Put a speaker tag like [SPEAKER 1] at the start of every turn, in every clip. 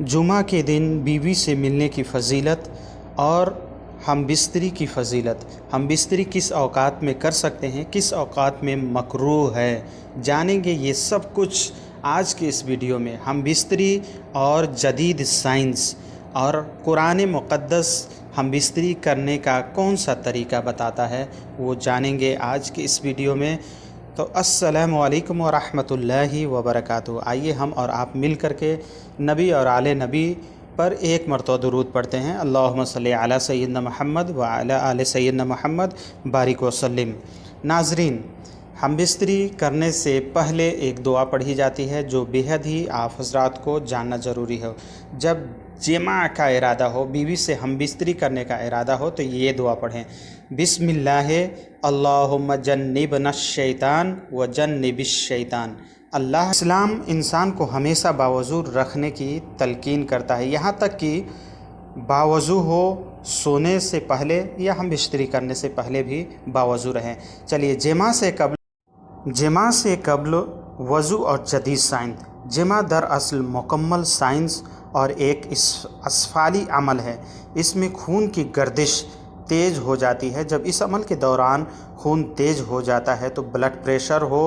[SPEAKER 1] जुमा के दिन बीवी से मिलने की फ़जीलत और हम बिस्तरी की फ़जीलत। हम बिस्तरी किस औक़ात में कर सकते हैं, किस औक़ात में मकरूह है, जानेंगे ये सब कुछ आज के इस वीडियो में। हम बिस्तरी और जदीद साइंस और कुरान मुक़द्दस हम बिस्तरी करने का कौन सा तरीका बताता है वो जानेंगे आज के इस वीडियो में। तो अस्सलामु अलैकुम व रहमतुल्लाहि व बरकातुहू। आइए हम और आप मिल कर के नबी और आले नबी पर एक मरतबा दुरूद पढ़ते हैं। अल्लाहुम्मा सल्ली अला सय्यिदना मुहम्मद व अला आले सय्यिदना मुहम्मद बारिक वसल्लिम। नाज़रीन, हम बिस्तरी करने से पहले एक दुआ पढ़ी जाती है जो बेहद ही आप हज़रात को जानना ज़रूरी है। जब जिमा का इरादा हो, बीवी से हम बिस्तरी करने का इरादा हो, तो ये दुआ पढ़ें, बिस्मिल्लाह अल्लाहुम्मा जन्निबना शैतान व जन्निबिश शैतान। अल्लाह इस्लाम इंसान को हमेशा बावज़ू रखने की तलकीन करता है, यहाँ तक कि बावज़ू हो सोने से पहले या हम बिस्तरी करने से पहले भी बावज़ू रहें। चलिए, जिमा से कब्ल वज़ू और जदीद साइंस। जिमा दरअसल मुकम्मल साइंस और एक असफ़ाली अमल है। इसमें खून की गर्दिश तेज़ हो जाती है। जब इस अमल के दौरान खून तेज़ हो जाता है तो ब्लड प्रेशर हो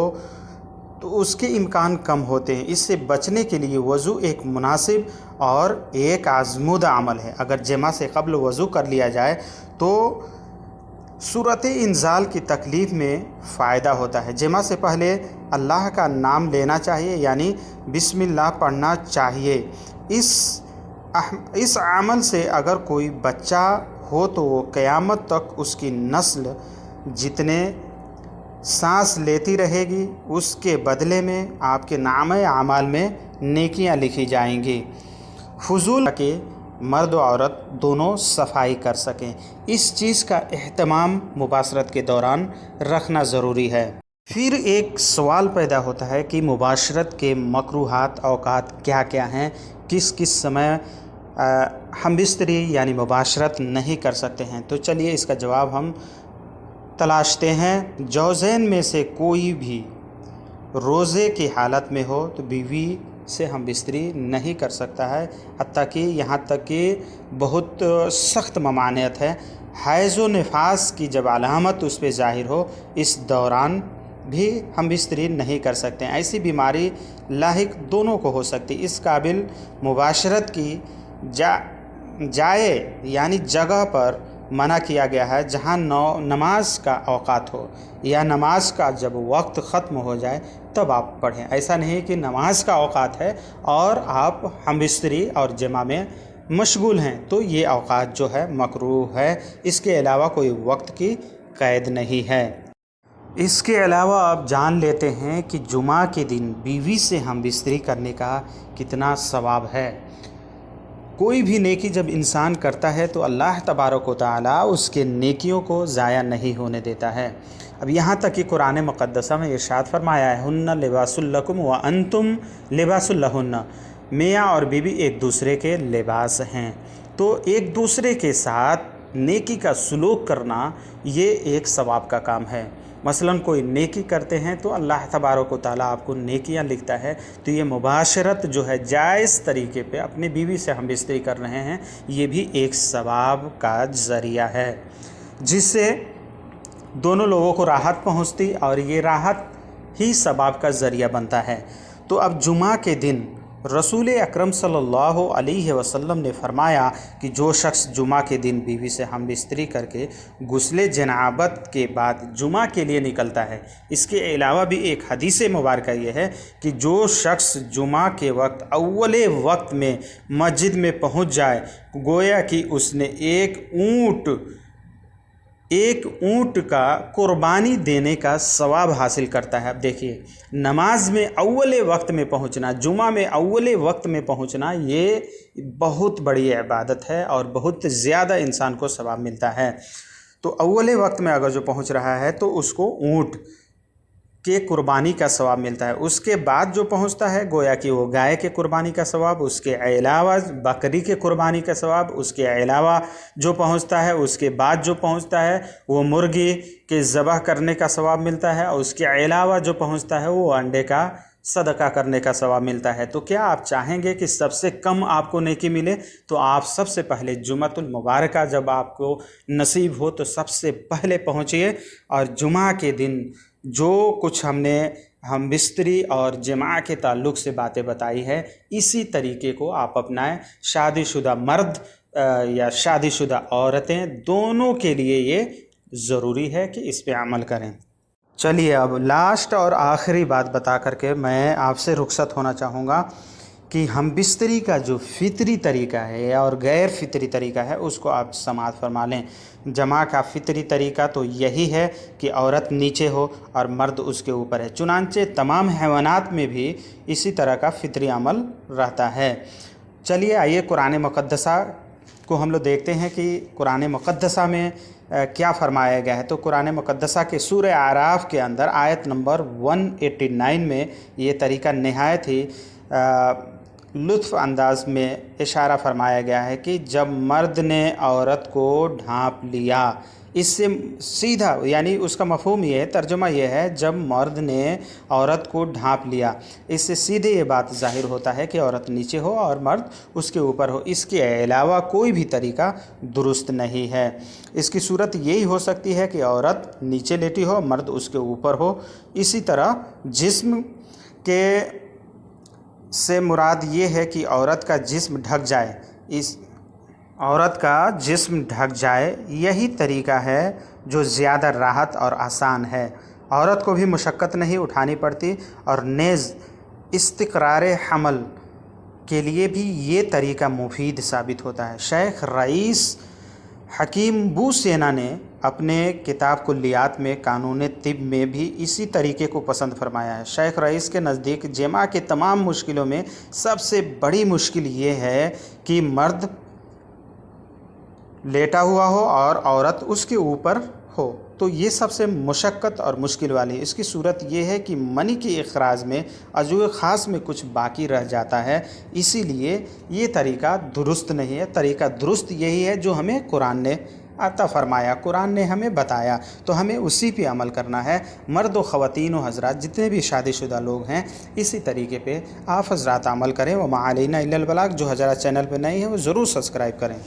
[SPEAKER 1] तो उसके इम्कान कम होते हैं। इससे बचने के लिए वज़ू एक मुनासिब और एक आज़मूदा अमल है। अगर जिमा से क़ब्ल वज़ू कर लिया जाए तो सूरत इंज़ाल की तकलीफ़ में फ़ायदा होता है। जिमा से पहले अल्लाह का नाम लेना चाहिए, यानी बिस्मिल्लाह पढ़ना चाहिए। इस अमल से अगर कोई बच्चा हो तो वो क़यामत तक उसकी नस्ल जितने सांस लेती रहेगी, उसके बदले में आपके नामे आमाल में नेकियां लिखी जाएंगी। फजूल के मर्द और औरत दोनों सफाई कर सकें, इस चीज़ का एहतमाम मुबाशरत के दौरान रखना ज़रूरी है। फिर एक सवाल पैदा होता है कि मुबाशरत के मकरूहात औकात क्या क्या हैं, किस किस समय हम बिस्तरी यानी मुबाशरत नहीं कर सकते हैं। तो चलिए इसका जवाब हम तलाशते हैं। जौज़ैन में से कोई भी रोज़े की हालत में हो तो बीवी से हम बिस्तरी नहीं कर सकता है, हत्ता कि यहाँ तक कि बहुत सख्त ममानियत है। हैज़ व निफास की जब अलामत उस पर ज़ाहिर हो, इस दौरान भी हम बिस्तरी नहीं कर सकते हैं। ऐसी बीमारी लाहिक दोनों को हो सकती। इस काबिल मुबाशरत की जाए यानी जगह पर मना किया गया है जहाँ नमाज का औकात हो या नमाज का जब वक्त ख़त्म हो जाए तब आप पढ़ें। ऐसा नहीं कि नमाज का औकात है और आप हम बिस्तरी और जिमा में मशगूल हैं तो ये औकात जो है मकरूह है। इसके अलावा कोई वक्त की क़ैद नहीं है। इसके अलावा आप जान लेते हैं कि जुमा के दिन बीवी से हम बिस्तरी करने का कितना सवाब है। कोई भी नेकी जब इंसान करता है तो अल्लाह तबारक व तआला उसके नेकियों को ज़ाया नहीं होने देता है। अब यहाँ तक कि कुरान मुक़द्दसा में इरशाद फरमाया है, हुन्ना लिबासुल लकुम व अंतुम लिबासुल लहुन्ना। मियाँ और बीवी एक दूसरे के लिबास हैं। तो एक दूसरे के साथ नेकी का सुलूक करना ये एक सवाब का काम है। मसलन कोई नेकी करते हैं तो अल्लाह तबारक व तआला आपको नेकियां लिखता है। तो ये मुबाशरत जो है जायज़ तरीके पे अपनी बीवी से हम बिस्तरी कर रहे हैं, ये भी एक सवाब का ज़रिया है जिससे दोनों लोगों को राहत पहुंचती और ये राहत ही सवाब का ज़रिया बनता है। तो अब जुमा के दिन रसूल अकरम सल्लल्लाहु अलैहि वसल्लम ने फरमाया कि जो शख्स जुमा के दिन बीवी से हम बिस्तरी करके गुस्ले जनाबत के बाद जुमा के लिए निकलता है। इसके अलावा भी एक हदीस मुबारक ये है कि जो शख्स जुमा के वक्त अव्वले वक्त में मस्जिद में पहुंच जाए, गोया कि उसने एक ऊँट का कुर्बानी देने का सवाब हासिल करता है। अब देखिए, नमाज में अव्वले वक्त में पहुंचना, जुमा में अव्वले वक्त में पहुंचना, ये बहुत बड़ी इबादत है और बहुत ज़्यादा इंसान को सवाब मिलता है। तो अव्वले वक्त में अगर जो पहुंच रहा है तो उसको ऊँट के कुर्बानी का सवाब मिलता है। उसके बाद जो पहुंचता है गोया कि वो गाय के कुर्बानी का सवाब, उसके अलावा बकरी के कुर्बानी का सवाब, उसके अलावा जो पहुंचता है उसके बाद जो पहुंचता है वो मुर्गी के ज़बह करने का सवाब मिलता है, और उसके अलावा जो पहुंचता है वो अंडे का सदका करने का सवाब मिलता है। तो क्या आप चाहेंगे कि सबसे कम आपको नेकी मिले? तो आप सबसे पहले जुम्मतुल मुबारका जब आपको नसीब हो तो सबसे पहले पहुँचिए, और जुमा के दिन जो कुछ हम बिस्तरी और जमा के ताल्लुक़ से बातें बताई है, इसी तरीके को आप अपनाएं। शादीशुदा मर्द या शादीशुदा औरतें दोनों के लिए ये ज़रूरी है कि इस पे अमल करें। चलिए अब लास्ट और आखिरी बात बता करके मैं आपसे रुखसत होना चाहूँगा कि हम बिस्तरी का जो फितरी तरीका है और गैर फितरी तरीका है उसको आप समाअत फरमा लें। जमा का फितरी तरीका तो यही है कि औरत नीचे हो और मर्द उसके ऊपर है, चुनांचे तमाम हैवानात में भी इसी तरह का फितरी अमल रहता है। चलिए आइए कुरान मुक़द्दसा को हम लोग देखते हैं कि कुरान मुक़द्दसा में क्या फरमाया गया है। तो कुरान मुक़द्दसा के सूरह आराफ के अंदर आयत नंबर 189 में ये तरीका नहायत ही लुत्फ़ अंदाज में इशारा फरमाया गया है कि जब मर्द ने औरत को ढांप लिया, इससे सीधा यानी उसका मफ़हूम ये है, तर्जुमा ये है, जब मर्द ने औरत को ढांप लिया, इससे सीधे ये बात ज़ाहिर होता है कि औरत नीचे हो और मर्द उसके ऊपर हो। इसके अलावा कोई भी तरीका दुरुस्त नहीं है। इसकी सूरत यही हो सकती है कि औरत नीचे लेटी हो, मर्द उसके ऊपर हो। इसी तरह जिस्म के से मुराद ये है कि औरत का जिस्म ढक जाए, इस औरत का जिस्म ढक जाए, यही तरीका है जो ज़्यादा राहत और आसान है। औरत को भी मुशक्क़त नहीं उठानी पड़ती और नेज़ इस्तिक़रार हमल के लिए भी ये तरीका मुफीद साबित होता है। शेख रईस हकीम बूसेना ने अपने किताब कुल्लियात में कानून तिब में भी इसी तरीके को पसंद फरमाया है। शेख रईस के नज़दीक जमा के तमाम मुश्किलों में सबसे बड़ी मुश्किल ये है कि मर्द लेटा हुआ हो और औरत उसके ऊपर हो, तो ये सबसे मुशक्क़त और मुश्किल वाली। इसकी सूरत ये है कि मनी के इखराज में अज़ू ख़ास में कुछ बाकी रह जाता है, इसीलिए ये तरीका दुरुस्त नहीं है। तरीका दुरुस्त यही है जो हमें कुरान ने अता फ़रमाया, कुरान ने हमें बताया, तो हमें उसी पे अमल करना है। मर्द व ख़वातीन व हज़रात जितने भी शादीशुदा लोग हैं, इसी तरीके पे आप हज़रात अमल करें। व मा अलैना इल्लल बलाग। जो हज़रात चैनल पे नए हैं वो ज़रूर सब्सक्राइब करें।